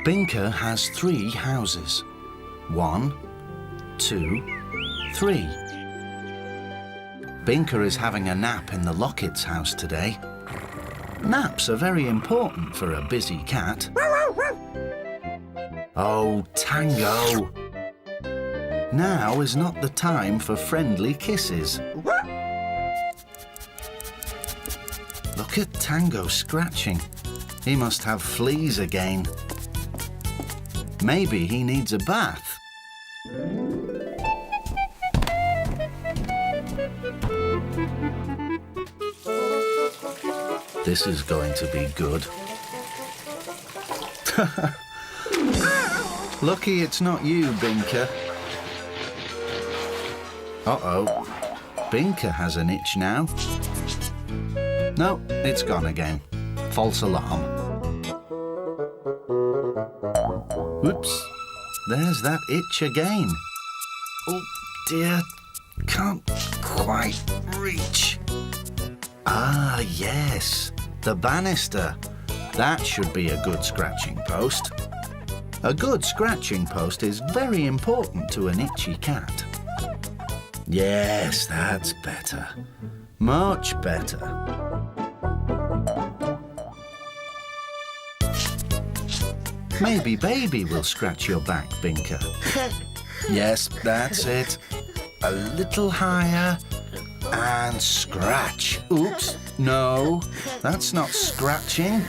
Binka has 3 houses. 1, 2, 3. Binka is having a nap in the Locket's house today. Naps are very important for a busy cat. Oh, Tango! Now is not the time for friendly kisses. Look at Tango scratching. He must have fleas again. Maybe he needs a bath. This is going to be good. Lucky it's not you, Binka. Uh-oh. Binka has an itch now. No, it's gone again. False alarm. Oops. There's that itch again. Oh, dear. Can't quite reach. Ah, yes. The banister. That should be a good scratching post. A good scratching post is very important to an itchy cat. Yes, that's better. Much better. Maybe Baby will scratch your back, Binka. Yes, that's it. A little higher. And scratch. Oops, no, that's not scratching.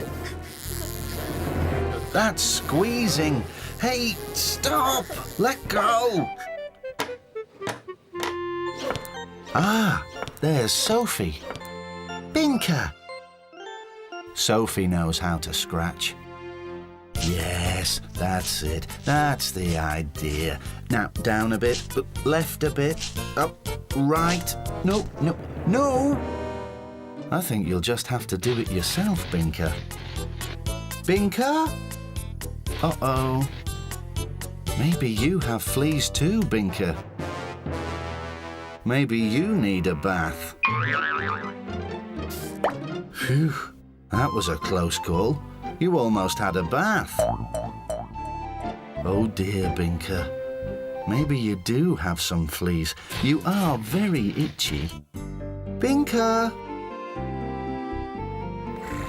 That's squeezing. Hey, stop! Let go! Ah, there's Sophie. Binka! Sophie knows how to scratch. Yes, that's it. That's the idea. Now, down a bit, left a bit, up, right. No, no, no! I think you'll just have to do it yourself, Binka. Binka? Uh-oh. Maybe you have fleas too, Binka. Maybe you need a bath. Phew, that was a close call. You almost had a bath. Oh dear, Binka. Maybe you do have some fleas. You are very itchy. Binka!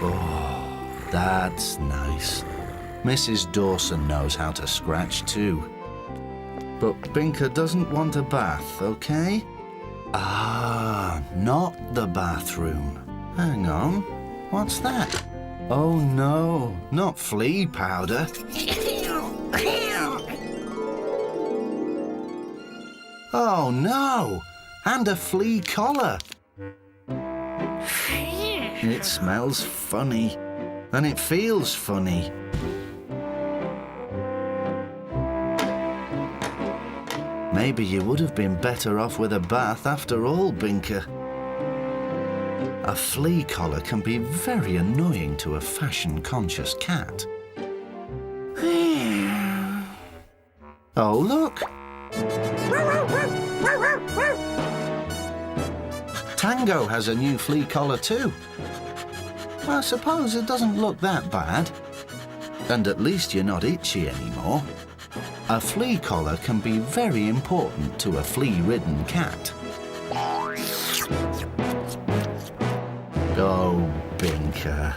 Oh, that's nice. Mrs. Dawson knows how to scratch too. But Binka doesn't want a bath, okay? Ah, not the bathroom. Hang on, what's that? Oh no, not flea powder. Oh no, and a flea collar. It smells funny, and it feels funny. Maybe you would have been better off with a bath after all, Binka. A flea collar can be very annoying to a fashion-conscious cat. Oh, look! Tango has a new flea collar too. I suppose it doesn't look that bad. And at least you're not itchy anymore. A flea collar can be very important to a flea-ridden cat. Oh, Binka.